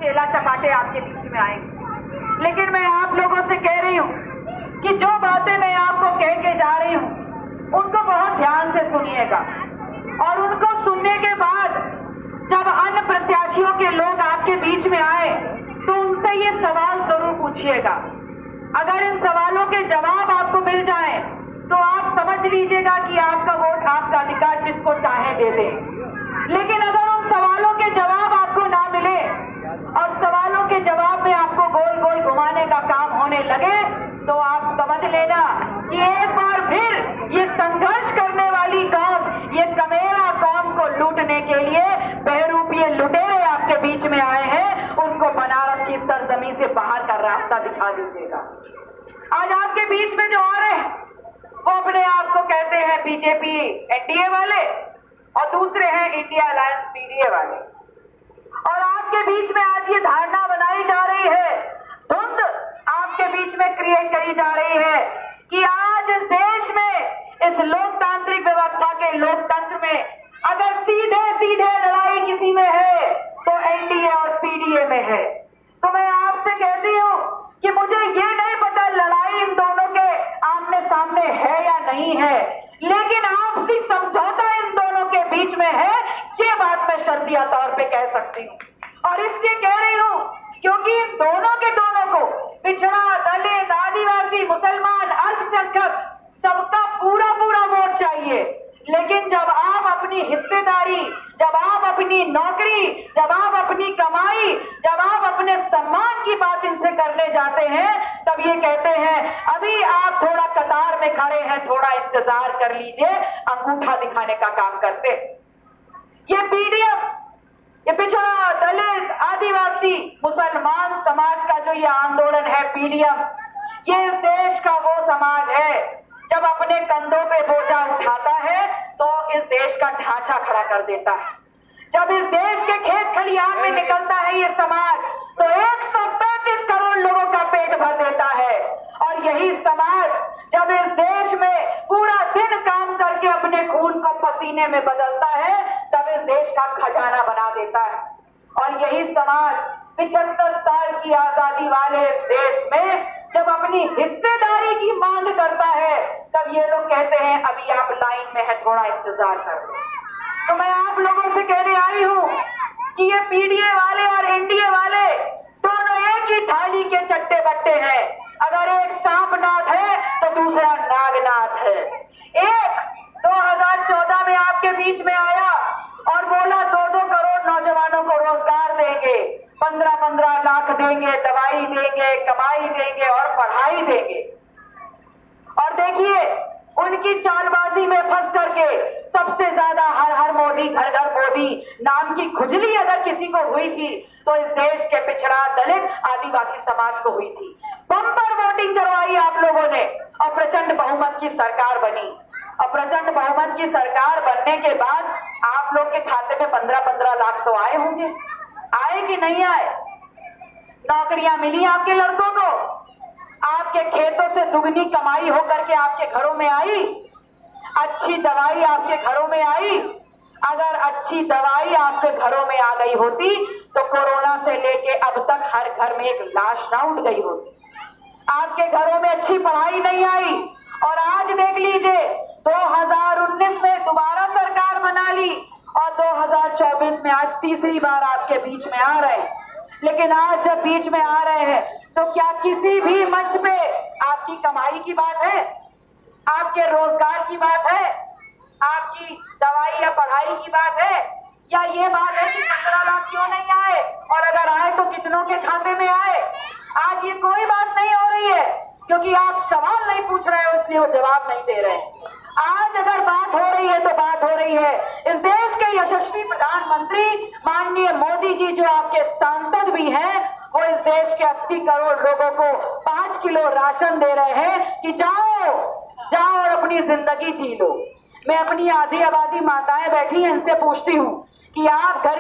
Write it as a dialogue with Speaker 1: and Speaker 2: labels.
Speaker 1: चेला चपाटे आपके बीच में आएंगे। लेकिन मैं आप लोगों से कह रही हूँ कि जो बातें मैं आपको कह के जा रही हूँ उनको बहुत ध्यान से सुनिएगा, और उनको सुनने के बाद जब अन्य प्रत्याशियों के लोग आपके बीच में आए तो उनसे ये सवाल जरूर पूछिएगा। अगर इन सवालों के जवाब आपको मिल जाए तो आप समझ लीजिएगा कि आपका वोट आपका अधिकार जिसको चाहे दे दे। लेकिन अगर उन सवालों के जवाब आपको ना मिले और सवालों के जवाब में आपको गोल गोल घुमाने का काम होने लगे तो आप समझ लेना कि एक बार फिर ये संघर्ष करने वाली कौम, ये कमेरा कौम को लूटने के लिए बहरूपीय लुटेरे आपके बीच में आए हैं। उनको बनारस की सरजमी से बाहर का रास्ता दिखा दीजिएगा। आज आपके बीच में जो आ रहे हैं वो अपने आप को कहते हैं बीजेपी एनडीए वाले और दूसरे हैं इंडिया अलायंस पीडीए वाले, और आपके बीच में आज ये धारणा बनाई जा रही है, धुंध आपके बीच में क्रिएट करी जा रही है कि आज इस देश में, इस लोकतांत्रिक व्यवस्था के लोकतंत्र में अगर सीधे सीधे लड़ाई किसी में है तो एनडीए और पीडीए में है। तो मैं आपसे कहती हूँ कि मुझे ये नहीं पता लड़ाई इन दोनों के आमने सामने है या नहीं है, लेकिन आपसी समझौता इन दोनों के बीच में है, ये बात मैं शर्तिया तौर पे कह सकती हूँ। और इसलिए कह रही हूँ क्योंकि इन दोनों के दोनों को, पिछड़ा, दलित, आदिवासी, मुसलमान, अल्पसंख्यक, सबका पूरा पूरा वोट चाहिए। लेकिन जब आप अपनी हिस्सेदारी, जब आप अपनी नौकरी, जब आप अपनी कमाई, जब आप अपने सम्मान की बात इनसे करने जाते हैं तब ये कहते हैं अभी आप थोड़ा कतार में खड़े हैं, थोड़ा इंतजार कर लीजिए, अंगूठा दिखाने का काम करते हैं। ये पीडीएम, ये पिछड़ा, दलित, आदिवासी, मुसलमान समाज का जो ये आंदोलन है पीडीएम, ये इस देश का वो समाज है जब अपने कंधों पे बोझा उठाता है तो इस देश का ढांचा खड़ा कर देता है। जब इस देश के खेत खलिहान में निकलता है ये समाज तो 135 करोड़ लोगों का पेट भर देता है, और यही समाज जब इस देश में पूरा दिन काम करके अपने खून को पसीने में बदलता है तब इस देश का खजाना बना देता है। और यही समाज 75 साल की आजादी वाले इस देश में जब अपनी हिस्सेदारी की मांग करता है तब ये लोग कहते हैं अभी आप लाइन में है, थोड़ा इंतजार कर लो। तो मैं आप लोगों से कहने आई हूं कि ये पीडीए वाले और एनडीए वाले दोनों एक ही थाली के चट्टे बट्टे हैं। अगर एक सांपनाथ है तो दूसरा नागनाथ है। एक 2014 में आपके बीच में आया और बोला 2-2 करोड़ नौजवानों को रोजगार देंगे, 15-15 लाख देंगे, दवाई देंगे, कमाई देंगे और पढ़ाई देंगे। और देखिए उनकी चालबाजी में फंस करके सबसे ज्यादा हर हर मोदी, घर घर मोदी नाम की खुजली अगर किसी को हुई थी तो इस देश के पिछड़ा, दलित, आदिवासी समाज को हुई थी। बम्पर वोटिंग करवाई आप लोगों ने और प्रचंड बहुमत की सरकार बनी। और प्रचंड बहुमत की सरकार बनने के बाद आप लोग के खाते में 15-15 लाख तो आए होंगे, आए कि नहीं आए? नौकरियां मिली आपके लड़कों को, आपके खेतों से दुगनी कमाई होकर के आपके घरों में आई, अच्छी दवाई आपके घरों में आई। अगर अच्छी दवाई आपके घरों में आ गई होती तो कोरोना से लेके अब तक हर घर में एक लाश ना उठ गई होती। आपके घरों में अच्छी पढ़ाई नहीं आई, और आज देख लीजिए 2019 में दोबारा सरकार बना ली और 2024 में आज तीसरी बार आपके बीच में आ रहे हैं। लेकिन आज जब बीच में आ रहे हैं तो क्या किसी भी मंच पे आपकी कमाई की बात है, आपके रोजगार की बात है, आपकी दवाई या पढ़ाई की बात है, या ये बात है कि 15 लाख क्यों नहीं आए और अगर आए तो कितनों के खाते में आए? आज ये कोई बात नहीं हो रही है क्योंकि आप सवाल नहीं पूछ रहे हो, इसलिए वो जवाब नहीं दे रहे हैं। आज अगर बात हो रही है तो बात हो रही है इस देश के यशस्वी प्रधानमंत्री माननीय मोदी जी, जो आपके सांसद भी हैं, वो इस देश के 80 करोड़ लोगों को 5 किलो राशन दे रहे हैं कि जाओ जाओ और अपनी जिंदगी जी लो। मैं अपनी आधी आबादी माताएं बैठी हैं, इनसे पूछती हूँ कि आप घर